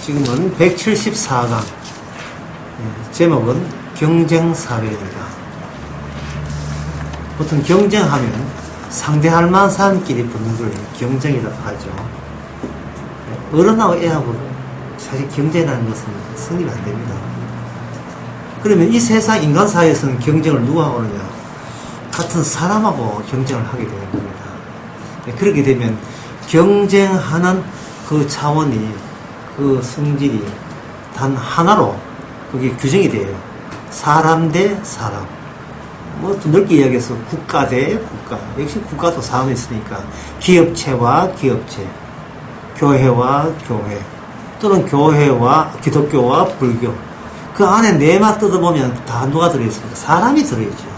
지금은 174강. 제목은 경쟁사회입니다. 보통 경쟁하면 상대할 만한 사람끼리 붙는 걸 경쟁이라고 하죠. 어른하고 애하고 사실 경쟁이라는 것은 성립이 안 됩니다. 그러면 이 세상 인간 사회에서는 경쟁을 누가 하느냐? 같은 사람하고 경쟁을 하게 되는 겁니다. 그렇게 되면 경쟁하는 그 차원이, 그 성질이 단 하나로 그게 규정이 돼요. 사람 대 사람. 뭐 넓게 이야기해서 국가 대 국가. 역시 국가도 사람이 있으니까 기업체와 기업체, 교회와 교회, 또는 교회와 기독교와 불교. 그 안에 네마 뜯어보면 다 누가 들어있습니까? 사람이 들어있죠.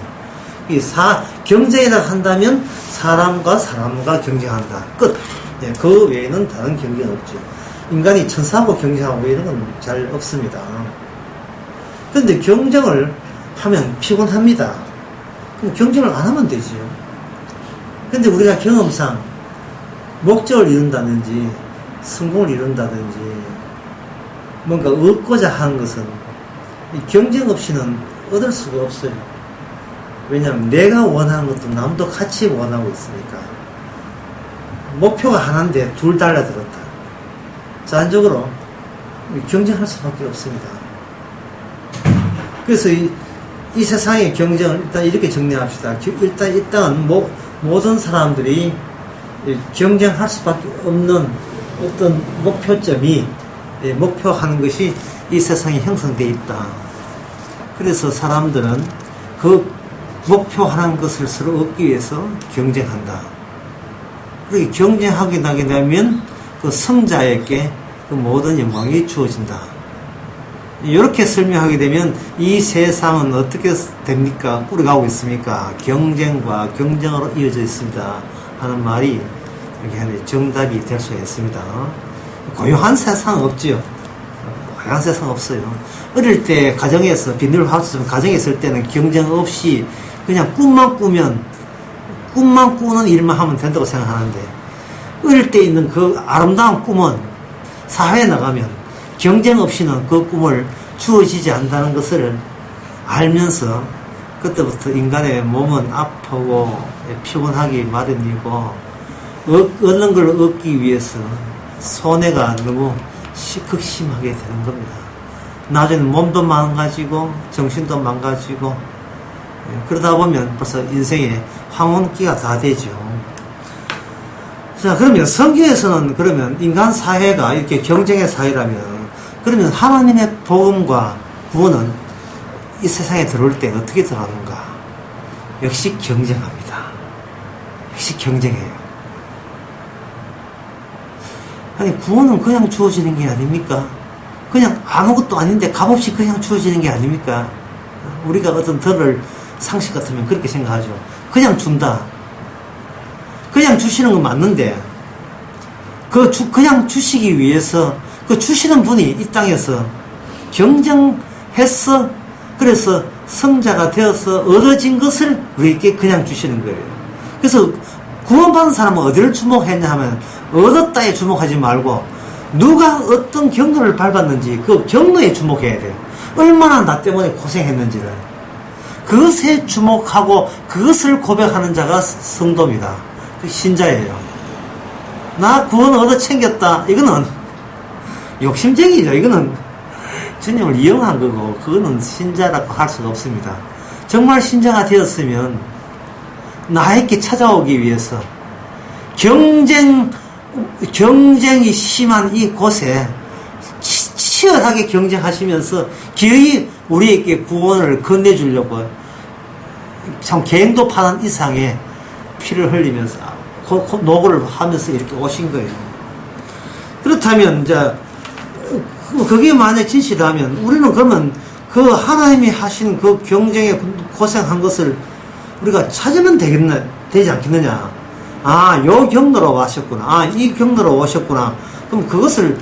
경쟁이라 한다면 사람과 사람과 경쟁한다. 끝. 그 외에는 다른 경쟁은 없죠. 인간이 천사하고 경쟁하고 이런 건 잘 없습니다. 그런데 경쟁을 하면 피곤합니다. 그럼 경쟁을 안 하면 되지요. 근데 우리가 경험상 목적을 이룬다든지 성공을 이룬다든지 뭔가 얻고자 하는 것은 이 경쟁 없이는 얻을 수가 없어요. 왜냐하면 내가 원하는 것도 남도 같이 원하고 있으니까. 목표가 하나인데 둘 달라들었다. 자연적으로 경쟁할 수밖에 없습니다. 그래서 이 세상의 경쟁을 일단 이렇게 정리합시다. 일단 모든 사람들이 경쟁할 수밖에 없는 어떤 목표점이, 목표하는 것이 이 세상에 형성되어 있다. 그래서 사람들은 그 목표하는 것을 서로 얻기 위해서 경쟁한다. 그렇게 경쟁하게 나게 되면 그 승자에게 그 모든 영광이 주어진다. 이렇게 설명하게 되면 이 세상은 어떻게 됩니까? 꾸려가고 있습니까? 경쟁과 경쟁으로 이어져 있습니다. 하는 말이 이렇게 정답이 될 수 있습니다. 고요한 세상은 없지요. 고요한 세상 없어요. 어릴 때 가정에서 비닐하우스 가정에 있을 때는 경쟁 없이 그냥 꿈만 꾸는 일만 하면 된다고 생각하는데, 어릴 때 있는 그 아름다운 꿈은 사회에 나가면 경쟁 없이는 그 꿈을 주어지지 않는다는 것을 알면서 그때부터 인간의 몸은 아프고 피곤하기 마련이고, 얻는 걸 얻기 위해서 손해가 너무 극심하게 되는 겁니다. 나중에는 몸도 망가지고 정신도 망가지고, 그러다 보면 벌써 인생의 황혼기가 다 되죠. 자, 그러면 성경에서는 그러면 인간 사회가 이렇게 경쟁의 사회라면, 그러면 하나님의 복음과 구원은 이 세상에 들어올 때 어떻게 들어가는가? 역시 경쟁합니다. 역시 경쟁해요. 아니, 구원은 그냥 주어지는 게 아닙니까? 그냥 아무것도 아닌데 값없이 그냥 주어지는 게 아닙니까? 우리가 어떤 들을 상식 같으면 그렇게 생각하죠. 그냥 준다. 그냥 주시는 건 맞는데, 그냥 주시기 위해서 그 주시는 분이 이 땅에서 경쟁해서, 그래서 성자가 되어서 얻어진 것을 우리에게 그냥 주시는 거예요. 그래서 구원받은 사람은 어디를 주목했냐 하면, 얻었다에 주목하지 말고 누가 어떤 경로를 밟았는지 그 경로에 주목해야 돼요. 얼마나 나 때문에 고생했는지를. 그것에 주목하고 그것을 고백하는 자가 성도입니다. 그 신자예요. 나 구원 얻어 챙겼다. 이거는 욕심쟁이죠. 이거는 주님을 이용한 거고, 그거는 신자라고 할 수가 없습니다. 정말 신자가 되었으면 나에게 찾아오기 위해서 경쟁이 심한 이 곳에 치열하게 경쟁하시면서 기어이 우리에게 구원을 건네주려고 참 개인도 파는 이상의 피를 흘리면서 노고를 하면서 이렇게 오신 거예요. 그렇다면 이제 그게 만약 진실이라면 우리는 그러면 그 하나님이 하신 그 경쟁에 고생한 것을 우리가 찾으면 되지 않겠느냐? 요 경로로 오셨구나. 이 경로로 오셨구나. 그럼 그것을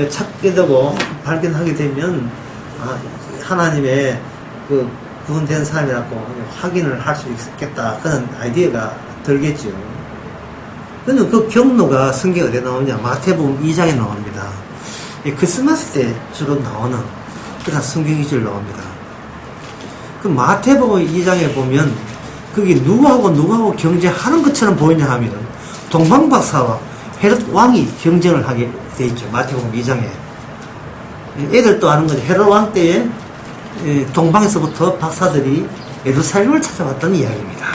찾게 되고 발견하게 되면, 하나님의 그 구원된 사람이라고 확인을 할 수 있겠다. 그런 아이디어가 들겠죠. 그런데 그 경로가 성경에 어디에 나오냐? 마태복음 2장에 나옵니다. 크리스마스 때 주로 나오는 그런 성경 이절 나옵니다. 그 마태복음 2장에 보면 거기 누구하고 경쟁하는 것처럼 보이냐 하면 동방박사와 헤롯 왕이 경쟁을 하게 돼 있죠. 마태복음 2장에. 애들도 아는 거죠. 헤롯 왕 때에 동방에서부터 박사들이 예루살렘을 찾아왔다는 이야기입니다.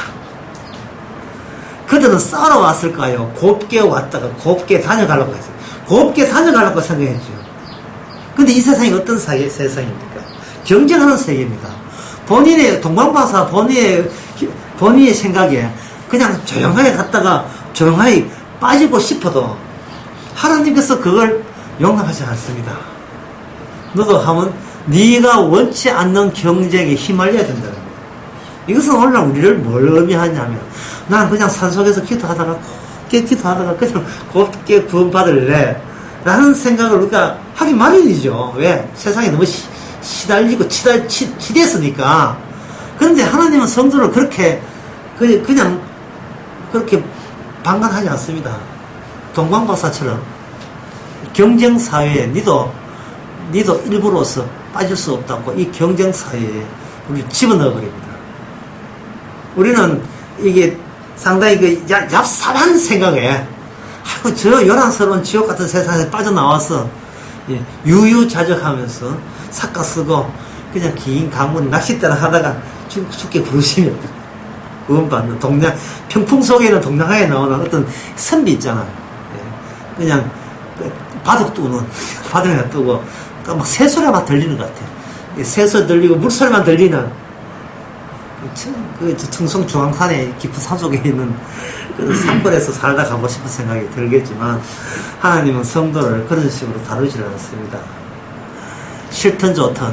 그들은 싸우러 왔을까요? 곱게 왔다가 곱게 다녀가려고 했어요. 곱게 다녀가려고 생각했죠. 근데 이 세상이 어떤 세상입니까? 경쟁하는 세계입니다. 본인의 동방박사 본인의 생각에 그냥 조용하게 갔다가 조용하게 빠지고 싶어도 하나님께서 그걸 용납하지 않습니다. 너도 하면 네가 원치 않는 경쟁에 휘말려야 된다는 거예요. 이것은 오늘날 우리를 뭘 의미하냐면 난 그냥 산속에서 기도하다가 곱게 기도하다가 그냥 곱게 구원받을래 라는 생각을 우리가 하기 마련이죠. 왜? 세상에 너무 시달리고 치댔으니까. 그런데 하나님은 성도를 그렇게 그냥 그렇게 방관하지 않습니다. 동방박사처럼 경쟁사회에 니도 일부로서 빠질 수 없다고 이 경쟁사회에 우리 집어넣어 버립니다. 우리는 이게 상당히 얍삽한 생각에 저 요란스러운 지옥 같은 세상에 빠져나와서 유유자적하면서 삿가 쓰고 그냥 긴 강문 낚싯대를 하다가 죽게 부르시면 구원받는 평풍 속에는 동남아에 나오는 어떤 선비 있잖아요. 그냥 바둑 두는 바둑에 뜨고 막 새소리만 들리는 것 같아요. 새소리 들리고 물소리만 들리는 그 청송 중앙산의 깊은 산속에 있는 그 산벌에서 살다 가고 싶은 생각이 들겠지만 하나님은 성도를 그런 식으로 다루지 않습니다. 싫든 좋든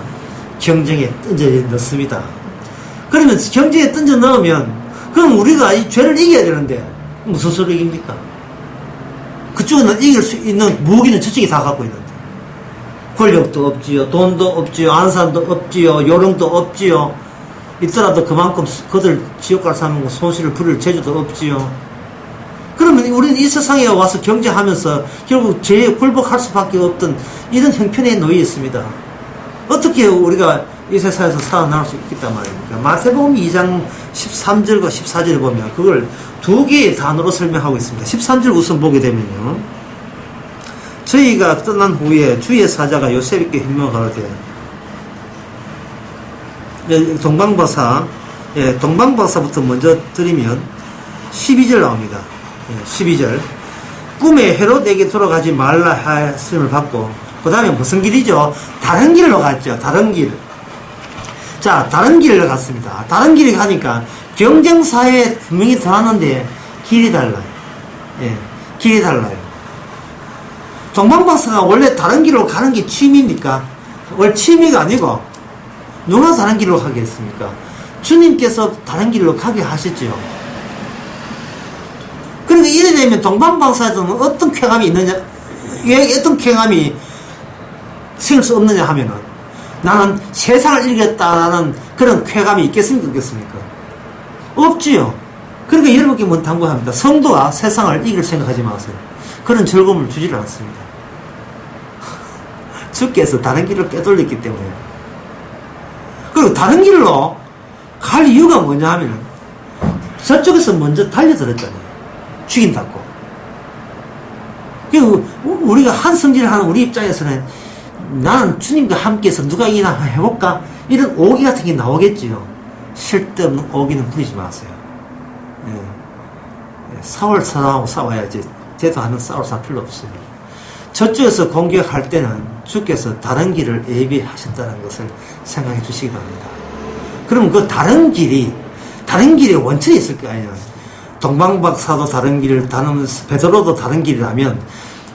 경쟁에 던져 넣습니다. 그러면 경쟁에 던져 넣으면 그럼 우리가 이 죄를 이겨야 되는데 무슨 소리 이깁니까? 그쪽은 이길 수 있는 무기는 저쪽이 다 갖고 있는데 권력도 없지요, 돈도 없지요, 안산도 없지요, 요령도 없지요. 있더라도 그만큼 그들 지옥 갈 사람은 손실을 부릴 재주도 없지요. 그러면 우리는 이 세상에 와서 경쟁하면서 결국 죄에 굴복할 수밖에 없던 이런 형편에 놓여 있습니다. 어떻게 우리가 이 세상에서 살아남을 수 있겠단 말입니까? 마태복음 2장 13절과 14절에 보면 그걸 두 개의 단어로 설명하고 있습니다. 13절 우선 보게 되면요. 저희가 떠난 후에 주의 사자가 요셉에게 현명하되 동방박사부터 먼저 드리면 12절 나옵니다. 12절 꿈에 헤롯에게 돌아가지 말라 하였음을 받고 그 다음에 무슨 길이죠? 다른 길로 갔죠. 다른 길. 자, 다른 길을 갔습니다. 다른 길에 가니까 경쟁사회에 분명히 들어왔는데 길이 달라요. 길이 달라요. 동방박사가 원래 다른 길로 가는 게 취미입니까? 원래 취미가 아니고 누가 다른 길로 가겠습니까? 주님께서 다른 길로 가게 하셨죠. 그러니까 이래 되면 동방박사에서는 어떤 쾌감이 있느냐, 왜 어떤 쾌감이 생길 수 없느냐 하면은 나는 세상을 이겼다라는 그런 쾌감이 있겠습니까? 없겠습니까? 없지요. 그러니까 여러분께 뭐 당부합니다. 성도가 세상을 이길 생각하지 마세요. 그런 즐거움을 주질 않습니다. 주께서 다른 길을 빼돌렸기 때문에. 그리고 다른 길로 갈 이유가 뭐냐 하면은 저쪽에서 먼저 달려들었잖아요. 죽인다고. 그리고 우리가 한 성질을 하는 우리 입장에서는 나는 주님과 함께해서 누가 이기나 해볼까? 이런 오기 같은 게 나오겠지요. 쓸데없는 오기는 부리지 마세요. 싸울 사람하고 싸워야지. 대도 않는 싸울 사람 필요 없어요. 저쪽에서 공격할 때는 주께서 다른 길을 예비하셨다는 것을 생각해 주시기 바랍니다. 그러면 그 다른 길에 원천이 있을 거 아니에요. 동방박사도 다른 길을 다니면서 베드로도 다른 길이라면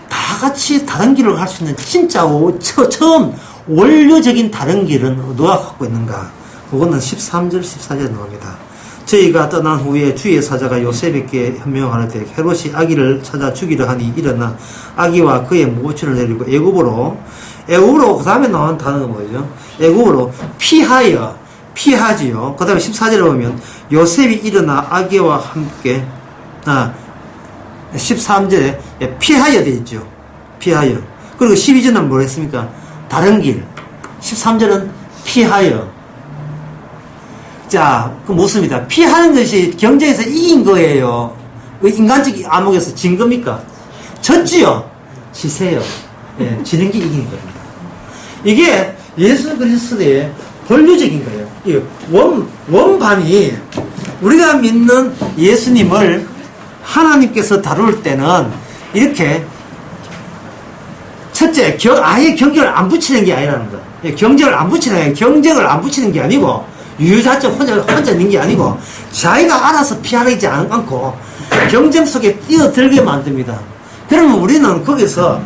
다 같이 다른 길을 갈 수 있는 진짜 처음 원료적인 다른 길은 누가 갖고 있는가? 그거는 13절 14절에 나옵니다. 저희가 떠난 후에 주의 사자가 요셉에게 현명하는데 헤롯이 아기를 찾아 죽이려 하니 일어나 아기와 그의 모친을 데리고 애굽으로 그 다음에 나온 단어가 뭐죠? 애굽으로 피하지요. 그 다음에 14절에 보면 요셉이 일어나 아기와 함께 13절에 피하여 돼 있죠. 피하여. 그리고 12절은 뭐랬습니까? 다른 길. 13절은 피하여. 자, 그 묻습니다. 피하는 것이 경쟁에서 이긴 거예요. 인간적 암흑에서 진 겁니까? 졌지요? 지세요. 예, 지는 게 이긴 겁니다. 이게 예수 그리스도의 본류적인 거예요. 이 원반이 우리가 믿는 예수님을 하나님께서 다룰 때는 이렇게 첫째, 아예 경쟁을 안 붙이는 게 아니라는 거. 경쟁을 안 붙이는 게 경쟁을 안 붙이는 게 아니고 유유자적 혼자 있는 게 아니고 자기가 알아서 피하지 않고 경쟁 속에 뛰어들게 만듭니다. 그러면 우리는 거기서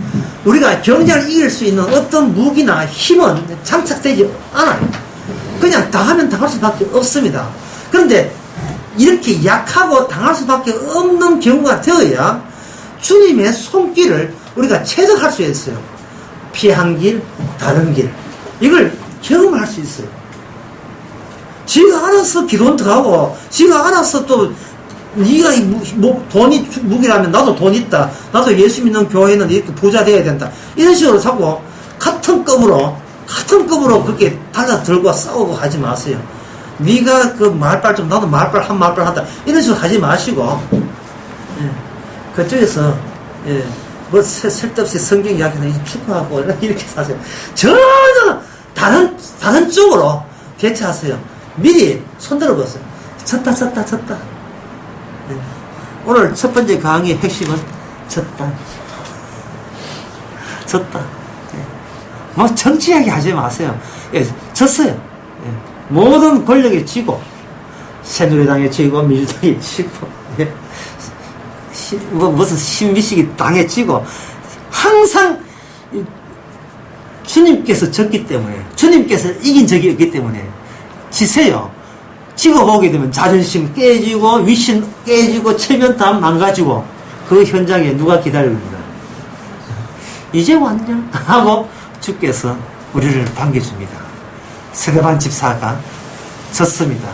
우리가 경쟁을 이길 수 있는 어떤 무기나 힘은 장착되지 않아요. 그냥 당하면 당할 수밖에 없습니다. 그런데 이렇게 약하고 당할 수밖에 없는 경우가 되어야 주님의 손길을 우리가 체득할 수 있어요. 피한 길, 다른 길. 이걸 경험할 수 있어요. 지가 알아서 기도원도 가고, 지가 알아서 또, 네가 돈이 무기라면 나도 돈 있다. 나도 예수 믿는 교회는 이렇게 부자 돼야 된다. 이런 식으로 자꾸 같은 급으로 그렇게 달라들고 싸우고 가지 마세요. 네가 그 말빨 좀, 나도 말빨 한 말빨 한다. 이런 식으로 하지 마시고, 예. 그쪽에서, 예. 뭐 쓸데없이 성경 이야기는 축구하고 이렇게 사세요. 전혀 다른 쪽으로 대처하세요. 미리 손들어 보세요. 졌다. 네. 오늘 첫 번째 강의의 핵심은 졌다. 네. 뭐 정치 이야기 하지 마세요. 예, 졌어요. 예. 모든 권력에 지고 새누리당에 지고 민주당에 지고 예. 무슨 신비식이 당에 지고 항상 주님께서 졌기 때문에, 주님께서 이긴 적이 없기 때문에 지세요. 지고 보게 되면 자존심 깨지고 위신 깨지고 체면담 망가지고 그 현장에 누가 기다립니다. 이제 왔냐? 하고 주께서 우리를 반겨줍니다. 스데반 집사가 졌습니다.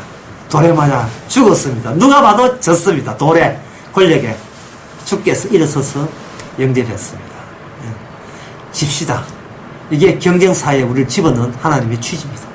돌에 맞아 죽었습니다. 누가 봐도 졌습니다. 돌에 권력에 주께서 일어서서 영접했습니다. 예. 집시다. 이게 경쟁사에 우리를 집어넣은 하나님의 취지입니다.